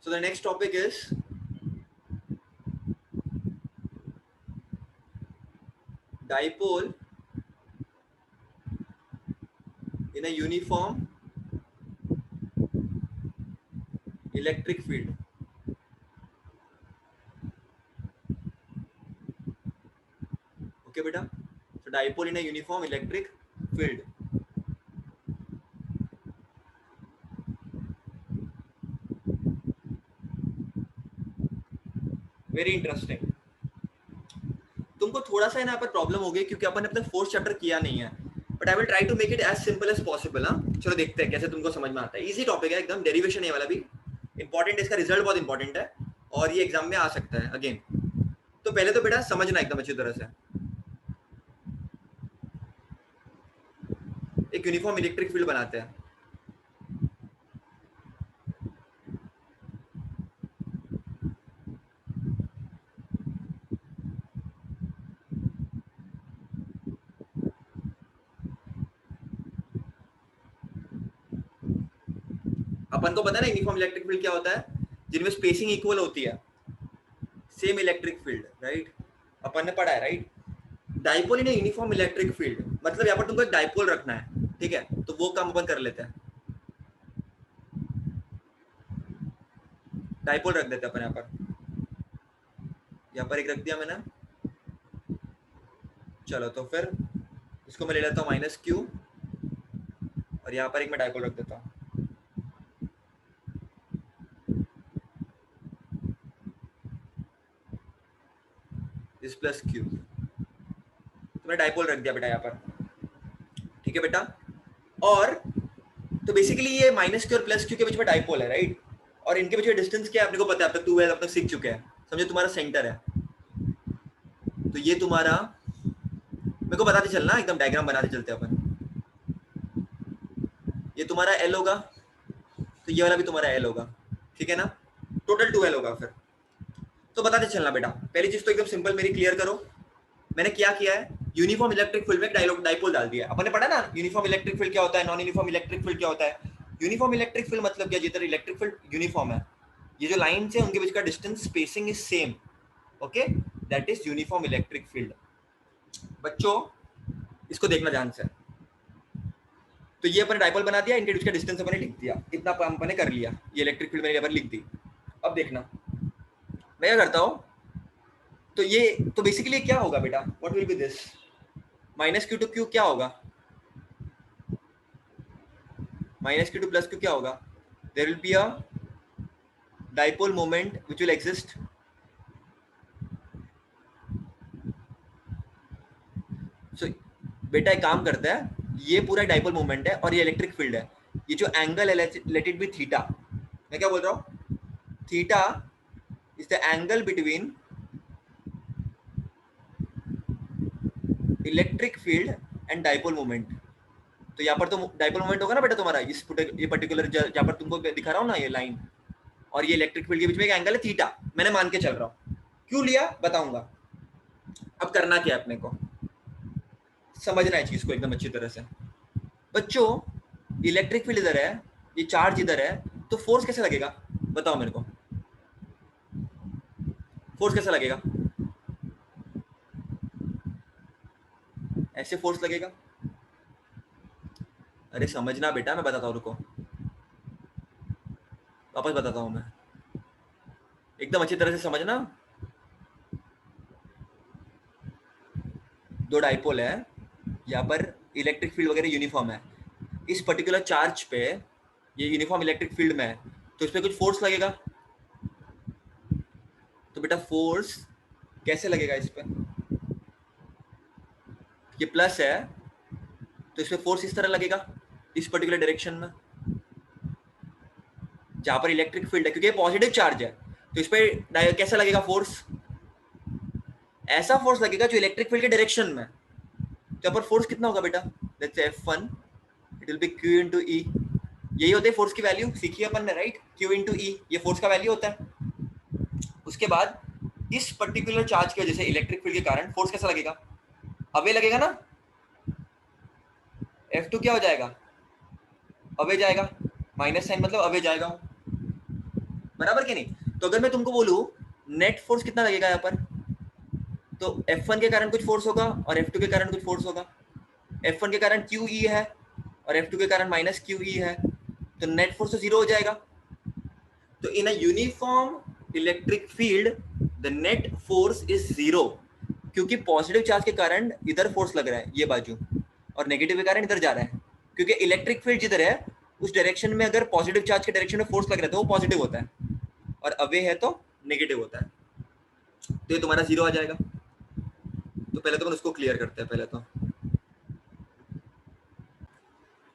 So the next topic is dipole in a uniform electric field. Okay beta, so dipole in a uniform electric field. Very interesting. तुमको थोड़ा सा यहाँ पर problem हो गई क्योंकि अपन ने अपना फोर्थ चैप्टर किया नहीं है, but I will try to make it as simple as possible. हाँ, चलो देखते हैं कैसे तुमको समझ में आता है. इजी टॉपिक है एकदम, डेरिवेशन है वाला भी इंपॉर्टेंट, इसका रिजल्ट बहुत इंपॉर्टेंट है और ये एग्जाम में आ सकता है अगेन. तो पहले तो बेटा समझना एकदम अच्छी तरह से. एक यूनिफॉर्म इलेक्ट्रिक फील्ड बनाते हैं. अपन को पता है ना यूनिफॉर्म इलेक्ट्रिक फील्ड क्या होता है, जिनमें स्पेसिंग इक्वल होती है, सेम इलेक्ट्रिक फील्ड, राइट. अपन ने पढ़ा है, right. Dipole in uniform electric field मतलब यहाँ पर तुमको एक डाइपोल रखना है, ठीक है. तो वो काम अपन कर लेते हैं. डाइपोल रख देते हैं अपन यहाँ पर एक रख दिया मैंने. चलो तो फिर इसको मैं ले लेता हूँ माइनस क्यू और यहाँ पर एक मैं डाइपोल रख देता हूँ. इस प्लस क्यू, तो मैंने डाइपोल रख दिया बेटा यहाँ पर, ठीक है बेटा. और तो बेसिकली ये माइनस क्यू और प्लस क्यू के बीच में डाइपोल है, राइट. और इनके बीच में डिस्टेंस क्या है अपने को पता है, अब तक 2 अब तक सीख चुके हैं. समझो तुम्हारा सेंटर है, तो ये तुम्हारा, मेरे को बताते चलना एकदम, डायग्राम बनाते चलते हैं अपन. ये तुम्हारा एल होगा, तो ये वाला भी तुम्हारा एल होगा, ठीक है ना. टोटल 2L होगा फिर. तो बताते चलना बेटा, पहली चीज तो एकदम सिंपल मेरी क्लियर करो. मैंने क्या किया है, यूनिफॉर्म इलेक्ट्रिक फील्ड में डाइपोल डाल दिया. अपन ने पढ़ा ना यूनिफॉर्म इलेक्ट्रिक फील्ड क्या होता है, नॉन यूनिफॉर्म इलेक्ट्रिक फील्ड क्या होता है. यूनिफॉर्म इलेक्ट्रिक फील्ड मतलब क्या, जिधर इलेक्ट्रिक फील्ड यूनिफॉर्म है, ये जो लाइन्स है उनके बीच का distance spacing is same. Okay, that is uniform electric field. बच्चों इसको देखना ध्यान से. तो ये अपने डाइपोल बना दिया, इनके बीच का डिस्टेंस अपने लिख दिया, इतना काम अपने कर लिया. ये इलेक्ट्रिक फील्ड मैंने यहाँ पर लिख दी. अब देखना मैं क्या करता हूँ, तो ये तो बेसिकली क्या होगा बेटा, what will be this, minus q to q क्या होगा, minus q to plus q क्या होगा. There will be a dipole moment which will exist. So बेटा एक काम करता है, ये पूरा डाइपोल मोमेंट है और ये इलेक्ट्रिक फील्ड है. ये जो एंगल है लेट इट बी थीटा. मैं क्या बोल रहा हूँ, theta is the angle between electric field and dipole moment. तो यहाँ पर तो डाइपोल मोमेंट होगा ना बेटा तुम्हारा, इस ये पर्टिकुलर जहाँ पर तुमको दिखा रहा हूँ ना ये लाइन, और ये इलेक्ट्रिक फील्ड के बीच में एक एंगल है थीटा. मैंने मान के चल रहा हूँ, क्यों लिया बताऊंगा. अब करना क्या है अपने को, समझना है चीज को एकदम अच्छी तरह से. बच्चों इलेक्ट्रिक फील्ड इधर है, ये चार्ज इधर है, तो फोर्स कैसे लगेगा बताओ मेरे को, फोर्स कैसा लगेगा, ऐसे फोर्स लगेगा. अरे समझना बेटा, मैं बताता हूँ, रुको वापस बताता हूँ मैं, एकदम अच्छी तरह से समझना. दो डाइपोल है, यहाँ पर इलेक्ट्रिक फील्ड वगैरह यूनिफॉर्म है. इस पर्टिकुलर चार्ज पे ये यूनिफॉर्म इलेक्ट्रिक फील्ड में है, तो इस पर कुछ फोर्स लगेगा. तो बेटा फोर्स कैसे लगेगा इस पर, ये प्लस है तो इस पर फोर्स इस तरह लगेगा, इस पर्टिकुलर डायरेक्शन में, जहां पर इलेक्ट्रिक फील्ड है, क्योंकि ये पॉजिटिव चार्ज है. तो इस पर कैसा लगेगा फोर्स, ऐसा फोर्स लगेगा जो इलेक्ट्रिक फील्ड के डायरेक्शन में. तो यहाँ पर फोर्स कितना होगा बेटा, let's say F1, it will be Q into E. यही होते है फोर्स की वैल्यू, सीखी अपन ने, राइट. Q into E ये फोर्स का वैल्यू होता है. उसके बाद इस पर्टिकुलर चार्ज की वजह से इलेक्ट्रिक फील्ड के कारण फोर्स कैसा लगेगा, अवे लगेगा ना. F2 क्या हो जाएगा, अवे जाएगा, माइनस साइन मतलब अवे जाएगा. बराबर के नहीं? तो अगर मैं तुमको बोलूं नेट फोर्स कितना लगेगा यहाँ पर, तो F1 के कारण कुछ फोर्स होगा और F2 के कारण कुछ फोर्स होगा। F1 के कारण QE है और F2 के कारण माइनस QE है, तो नेट फोर्स तो जीरो हो जाएगा। तो in a uniform electric field the net force is zero, क्योंकि पॉजिटिव चार्ज के कारण इधर फोर्स लग रहा है ये बाजू और नेगेटिव के कारण इधर जा रहा है, क्योंकि इलेक्ट्रिक फील्ड जिधर है उस डायरेक्शन में अगर पॉजिटिव चार्ज के डायरेक्शन में फोर्स लग रहा है तो वो पॉजिटिव होता है और अवे है तो नेगेटिव होता है, तो ये तुम्हारा जीरो आ जाएगा। तो पहले तो उसको क्लियर करते हैं पहले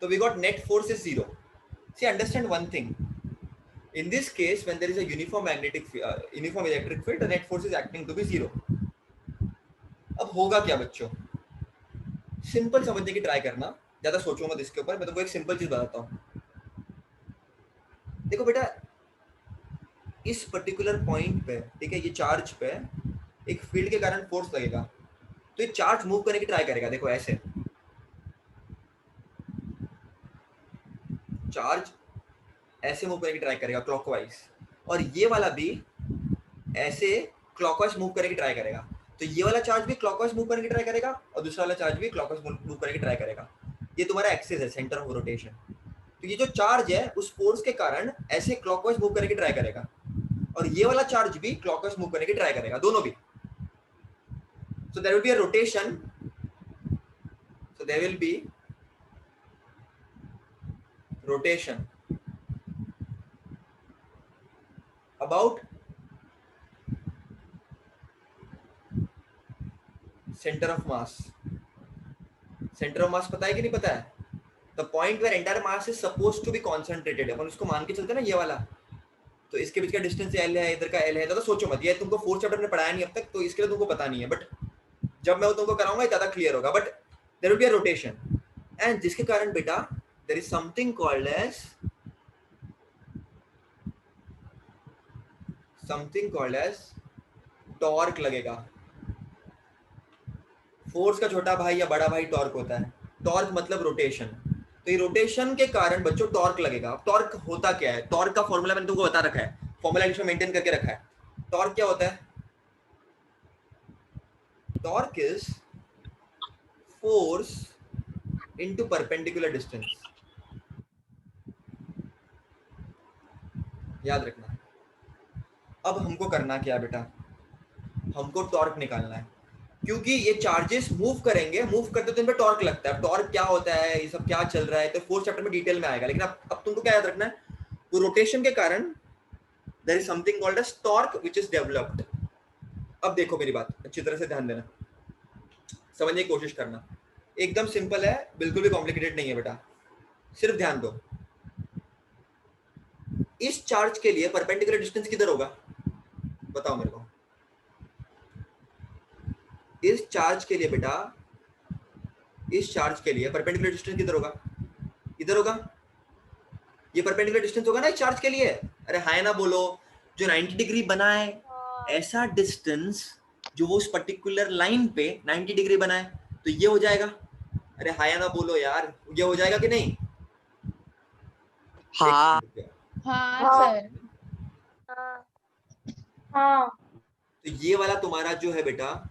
तो we got net force is zero. See understand one thing, in this case when there is a uniform uniform electric field the net force is acting to be zero। अब होगा क्या बच्चों, सिंपल समझने की ट्राई करना, ज्यादा सोचो मत इसके ऊपर, मैं तुमको एक सिंपल चीज बताता हूँ। देखो बेटा इस पर्टिकुलर पॉइंट पे, ठीक है, ये चार्ज पे एक फील्ड के कारण फोर्स लगेगा, तो ये चार्ज मूव करने की ट्राई करेगा। देखो ऐसे चार्ज ऐसे मूव करने की ट्राई करेगा क्लॉकवाइज, और ये वाला भी ऐसे क्लॉकवाइज मूव करने की ट्राई करेगा। तो ये वाला चार्ज भी क्लॉकवाइज मूव करने की ट्राई करेगा और दूसरा वाला चार्ज भी क्लॉकवाइज मूव करने की ट्राई करेगा। ये तुम्हारा एक्सिस है, सेंटर ऑफ रोटेशन। तो ये जो चार्ज है उस फोर्स के कारण ऐसे क्लॉकवाइज मूव करने की ट्राई करेगा और ये वाला चार्ज भी क्लॉकवाइज मूव करने की ट्राई करेगा, दोनों भी। So there will be a rotation. So there will be rotation about center of mass. Center of mass पता है कि नहीं पता है? The point where entire mass is supposed to be concentrated है, अपन उसको मान के चलते हैं ना ये वाला। तो इसके बीच का डिस्टेंस L है, इधर का L है, तो सोचो मत, ये तुमको फोर्थ चैप्टर में पढ़ाया नहीं अब तक, तो इसके लिए तुमको पता नहीं है, बट जब मैं वो तुमको कराऊंगा ज्यादा क्लियर होगा। But there will be a rotation and जिसके कारण बेटा there is something called as torque लगेगा। फोर्स का छोटा भाई या बड़ा भाई टॉर्क होता है। टॉर्क मतलब रोटेशन। तो ये रोटेशन के कारण बच्चों टॉर्क लगेगा। अब टॉर्क होता क्या है, टॉर्क का फॉर्मूला मैंने तुमको बता रखा है, फॉर्मूला इसमें मेंटेन करके रखा है। टॉर्क क्या होता है, torque is force into perpendicular distance, याद रखना। अब हमको करना क्या है बेटा, हमको टॉर्क निकालना है, क्योंकि ये चार्जेस मूव करेंगे, मूव करते तो इन पे टॉर्क लगता है। टॉर्क क्या होता है, ये सब क्या चल रहा है, तो फोर्थ चैप्टर में डिटेल में आएगा। लेकिन अब तुमको क्या याद रखना है, वो रोटेशन के कारण there is something called as torque which is developed. अब देखो मेरी बात अच्छी तरह से ध्यान देना, समझने की कोशिश करना। एकदम सिंपल है, बिल्कुल भी कॉम्प्लिकेटेड नहीं है बेटा, सिर्फ ध्यान दो। इस चार्ज के लिए परपेंडिकुलर डिस्टेंस किधर होगा, बताओ मेरे को। इस चार्ज के लिए बेटा, इस चार्ज के लिए परपेंडिकुलर डिस्टेंस किधर होगा, इधर होगा। ये परपेंडिकुलर डिस्टेंस होगा ना इस चार्ज के लिए। अरे हाय ना बोलो, जो 90 डिग्री बनाए ऐसा डिस्टेंस जो वो उस पर्टिकुलर लाइन पे 90 डिग्री बनाए, तो ये हो जाएगा। अरे हाय ना बोलो यार, ये हो जाएगा कि नहीं? हाँ सर। हाँ। तो ये वाला तुम्हारा जो है बेटा,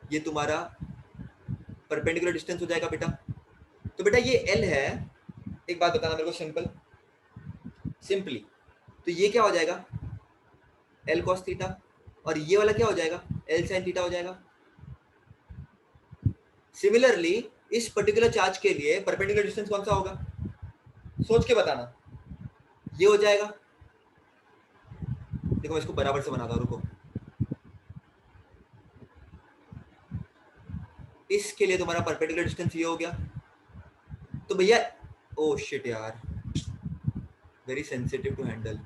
ये तुम्हारा परपेंडिकुलर डिस्टेंस हो जाएगा बेटा। तो बेटा ये L है, एक बात बताना मेरे को सिंपली, तो ये क्या हो जाएगा, L cos थीटा, और ये वाला क्या हो जाएगा, L sin थीटा हो जाएगा। सिमिलरली इस पर्टिकुलर चार्ज के लिए परपेंडिकुलर डिस्टेंस कौन सा होगा, सोच के बताना। ये हो जाएगा, देखो मैं इसको बराबर से बनाता हूं, रुको। इसके लिए तुम्हारा परपेंडिकुलर डिस्टेंस ये हो गया। तो भैया ओ शिट यार, वेरी सेंसिटिव टू हैंडल।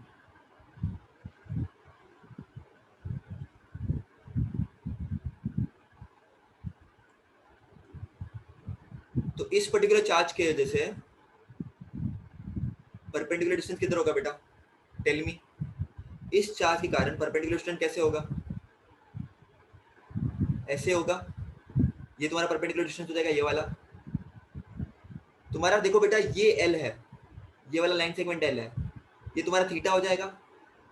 तो इस पर्टिकुलर चार्ज के वजह से परपेंडिकुलर डिस्टेंस किधर होगा बेटा, टेल मी। इस चार्ज के कारण परपेंडिकुलर डिस्टेंस कैसे होगा, ऐसे होगा। ये तुम्हारा परपेंडिकुलर डिस्टेंस हो जाएगा, ये वाला तुम्हारा। देखो बेटा ये L है, ये वाला लाइन सेगमेंट एल है, ये तुम्हारा थीटा हो जाएगा।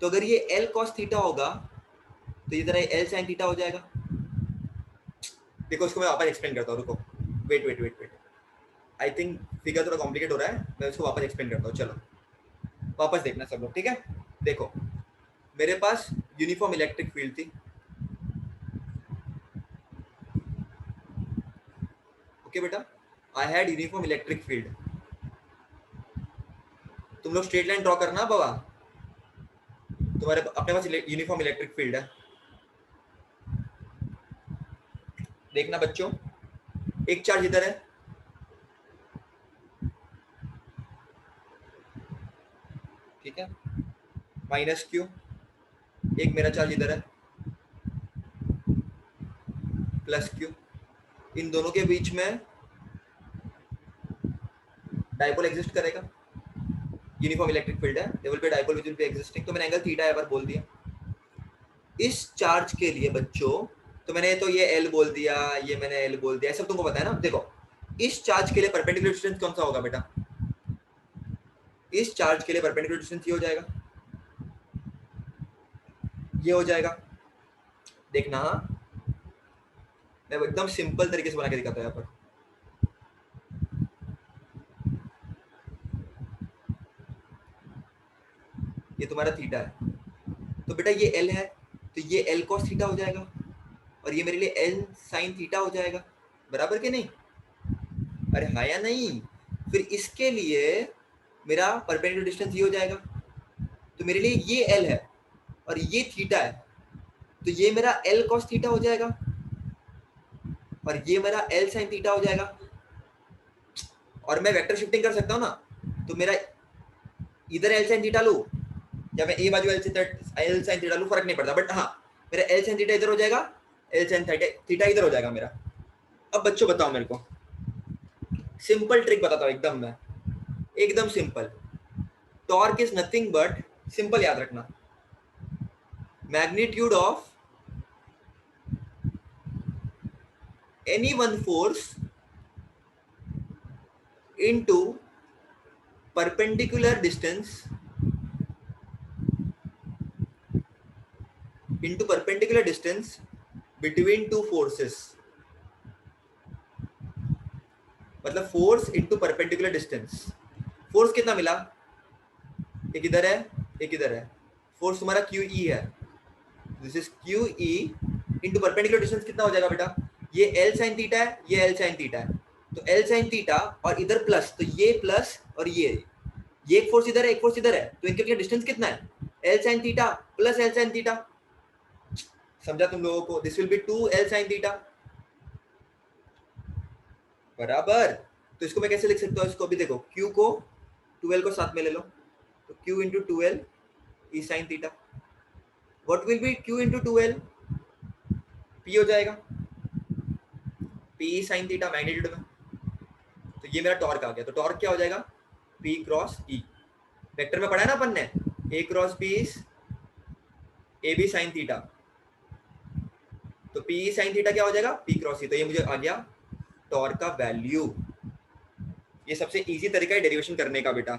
तो अगर ये एल कॉस थीटा होगा तो ये जरा एल साइन थीटा हो जाएगा। देखो इसको मैं वापस एक्सप्लेन करता हूँ, रुको, wait wait wait wait, I think figure थोड़ा कॉम्प्लिकेट हो रहा है, मैं इसको वापस एक्सप्लेन करता हूँ। चलो वापस देखना सब लोग, ठीक है। देखो मेरे पास यूनिफॉर्म इलेक्ट्रिक फील्ड थी, ओके बेटा, I had uniform electric field. तुम लोग स्ट्रेट लाइन ड्रॉ करना बाबा, तुम्हारे अपने पास यूनिफॉर्म इलेक्ट्रिक फील्ड है। देखना बच्चों, एक चार्ज इधर है, ठीक है, माइनस क्यू, एक मेरा चार्ज इधर है प्लस क्यू, इन दोनों के बीच में डाइपोल एग्जिस्ट करेगा, यूनिफॉर्म इलेक्ट्रिक फील्ड है, there will be dipole which will be existing. तो मैंने एंगल थीटा यहाँ पर बोल दिया। इस चार्ज के लिए बच्चों, तो मैंने तो ये एल बोल दिया, ये मैंने एल बोल दिया, सब तुमको पता है ना। देखो इस चार्ज के लिए परपेंडिकुलर डिस्टेंस कौन सा होगा बेटा, इस चार्ज के लिए परपेंडिकुलर डिस्टेंस ये हो जाएगा, ये हो जाएगा। देखना मैं एकदम सिंपल तरीके से बना के दिखाता हूँ यहाँ पर। ये तुम्हारा थीटा है, तो बेटा ये एल है, तो ये एल कॉस थीटा हो जाएगा, और ये मेरे लिए एल साइन थीटा हो जाएगा, बराबर के नहीं? अरे हाँ या नहीं? फिर इसके लिए मेरा परपेंडिकुलर डिस्टेंस ये हो जाएगा, तो मेरे लिए ये एल है और ये थीटा है, तो ये मेरा एल कॉस थीटा हो जाएगा और ये मेरा एल साइन थीटा हो जाएगा। और मैं वेक्टर शिफ्टिंग कर सकता हूँ ना, तो मेरा इधर एल साइन थीटा लूँ या मैं ए बाजू एल साइन थीटा लूँ, फर्क नहीं पड़ता, बट हाँ मेरा एल साइन थीटा इधर हो जाएगा, एल साइन थीटा इधर हो जाएगा मेरा। अब बच्चों बताओ मेरे को, सिंपल ट्रिक बताता हूँ एकदम, मैं एकदम simple. Torque is nothing but, simple याद रखना, magnitude of any one force into perpendicular distance between two forces, मतलब force into perpendicular distance. Force कितना मिला, एक इधर है एक इधर है, फोर्स तुम्हारा क्यू ई है, this is Q E into perpendicular distance कितना हो जाएगा बेटा, ये एल साइन थीटा है, ये एल साइन थीटा है, तो एल साइन थीटा और इधर प्लस, तो ये प्लस और ये एक फोर्स इधर है एक फोर्स इधर है, तो इनके बीच डिस्टेंस कितना है, L sine theta plus L sine theta. समझा तुम लोगों को? This will be 2 L sine theta, बराबर। तो इसको मैं कैसे लिख सकता हूँ, इसको भी देखो, q को 2l को साथ में ले लो, तो q into 2l E sine theta, what will B q into 2l, p हो जाएगा, p साइन थीटा मैग्नीट्यूड में। तो ये मेरा टॉर्क आ गया, तो टॉर्क क्या हो जाएगा, p क्रॉस e, वेक्टर में पढ़ा है ना अपन ने, a cross p is A B sine theta, तो p साइन थीटा क्या हो जाएगा, p क्रॉस e, तो ये मुझे आ गया टॉर्क का वैल्यू। ये सबसे इजी तरीका है डेरिवेशन करने का बेटा,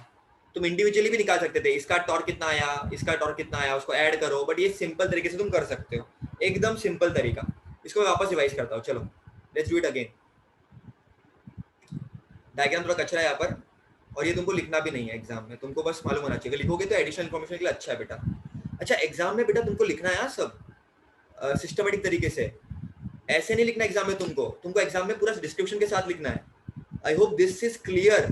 तुम इंडिविजुअली भी निकाल सकते थे, इसका टॉर्क कितना आया, इसका टॉर्क कितना आया, उसको ऐड करो, बट ये सिंपल तरीके से तुम कर सकते हो, एकदम सिंपल तरीका। इसको मैं वापस रिवाइज करता हूँ, चलो let's do it again. Diagram थोड़ा कचरा है यहाँ पर, और ये तुमको लिखना भी नहीं है एग्जाम में, तुमको बस मालूम होना चाहिए, लिखोगे तो एडिशनल इन्फॉर्मेशन के लिए अच्छा है बेटा। अच्छा एग्जाम में बेटा तुमको लिखना है सब सिस्टमेटिक तरीके से, ऐसे नहीं लिखना एग्जाम में, तुमको एग्जाम में पूरा डिस्क्रिप्शन के साथ लिखना है। I hope this is clear,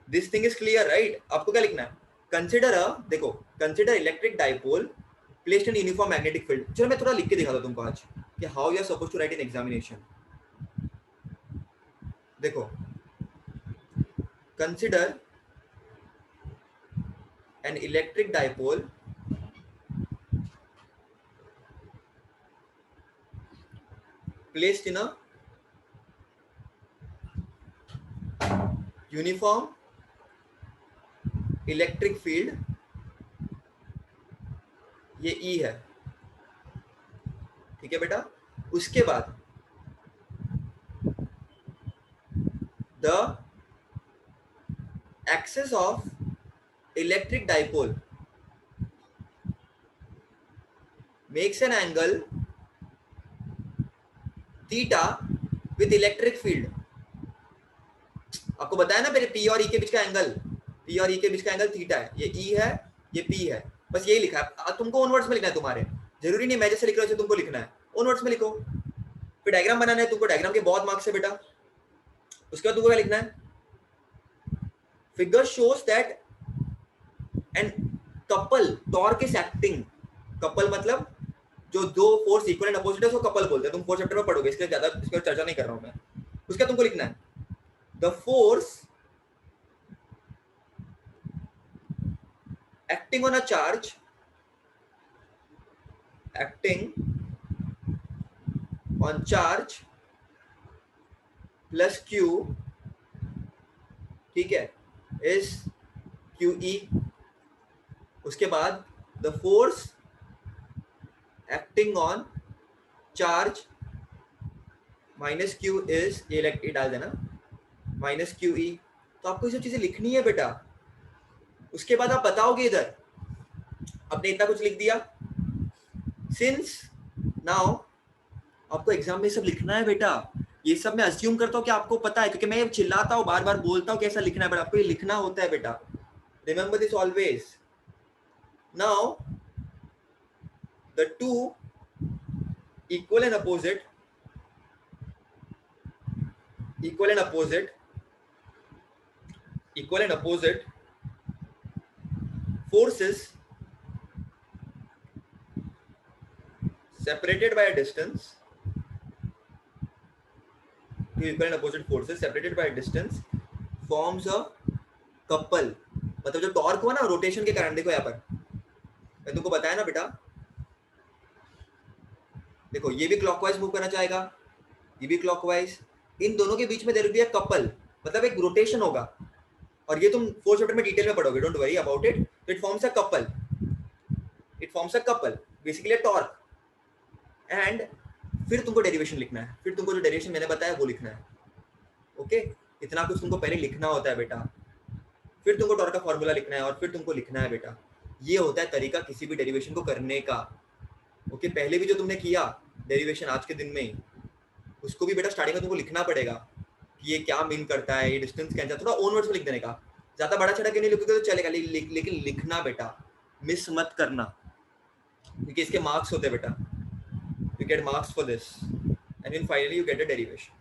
this thing is clear right. आपको क्या लिखना है, कंसिडर देखो, consider electric dipole placed in uniform magnetic field. चलो मैं थोड़ा लिख के दिखाता हूँ तुमको आज कि how you are supposed to write in examination. देखो consider an electric dipole placed in a uniform electric field, ये E है, ठीक है बेटा। उसके बाद the axis of electric dipole makes an angle theta with electric field. आपको बताया ना मेरे पी और ई के बीच का एंगल, पी और ई के बीच का एंगल थीटा है, ये ई है ये पी है, बस यही लिखा है। तुमको ओन वर्ड्स में लिखना है, तुम्हारे जरूरी नहीं मैं जैसे लिख रहा हूं तुमको लिखना है, ओन वर्ड्स में लिखो। फिर डायग्राम बनाना है तुमको, डायग्राम के बहुत मार्क्स है बेटा। उसके बाद तुमको क्या लिखना है, figure shows that and couple torque is acting. Couple मतलब जो दो फोर्स इक्वल एंड अपोजिट है उसको कपल बोलते हैं, तुम फोर्थ चैप्टर में पढ़ोगे, इसलिए ज्यादा इस पर चर्चा नहीं कर रहा हूं मैं। उसका तुमको लिखना है the force acting on a charge plus q, ठीक है, is qe। उसके बाद the force acting on charge minus q is, ये डाल देना, minus qe। तो आपको ये सब चीजें लिखनी है बेटा। उसके बाद आप बताओगे इधर, आपने इतना कुछ लिख दिया। सिंस नाउ आपको एग्जाम में सब लिखना है बेटा, ये सब मैं अज्यूम करता हूँ कि आपको पता है, क्योंकि मैं चिल्लाता हूँ बार बार बोलता हूँ कैसा लिखना है, बट आपको ये लिखना होता है बेटा। Remember this always. Now the two equal and opposite forces separated by a distance, two equal and opposite forces separated by a distance forms a couple। मतलब जो टॉर्क हुआ ना रोटेशन के कारण, देखो यहाँ पर मैं तुमको बताया ना बेटा, देखो ये भी क्लॉकवाइज मूव करना चाहेगा, ये भी क्लॉकवाइज, इन दोनों के बीच में there will be a couple, मतलब एक रोटेशन होगा। और ये तुम फोर्थ चैप्टर में डिटेल में पढ़ोगे, don't worry about it. It forms a couple, basically a torque. And फिर तुमको डेरिवेशन लिखना है, फिर तुमको जो डेरिवेशन मैंने बताया वो लिखना है। ओके, इतना कुछ तुमको पहले लिखना होता है बेटा, फिर तुमको टॉर्क का फॉर्मूला लिखना है और फिर तुमको लिखना है बेटा। ये होता है तरीका किसी भी डेरिवेशन को करने का। ओके, पहले भी जो तुमने किया डेरिवेशन आज के दिन में, उसको भी बेटा स्टार्टिंग में तुमको लिखना पड़ेगा कि ये क्या मीन करता है, ये डिस्टेंस क्या है, थोड़ा ओन वर्ड्स में लिख देने का। ज्यादा बड़ा चढ़ा के नहीं लिखोगे तो चलेगा, लेकिन लिखना बेटा, मिस मत करना, क्योंकि इसके मार्क्स होते हैं बेटा। You get marks for this, and then finally you get a derivation.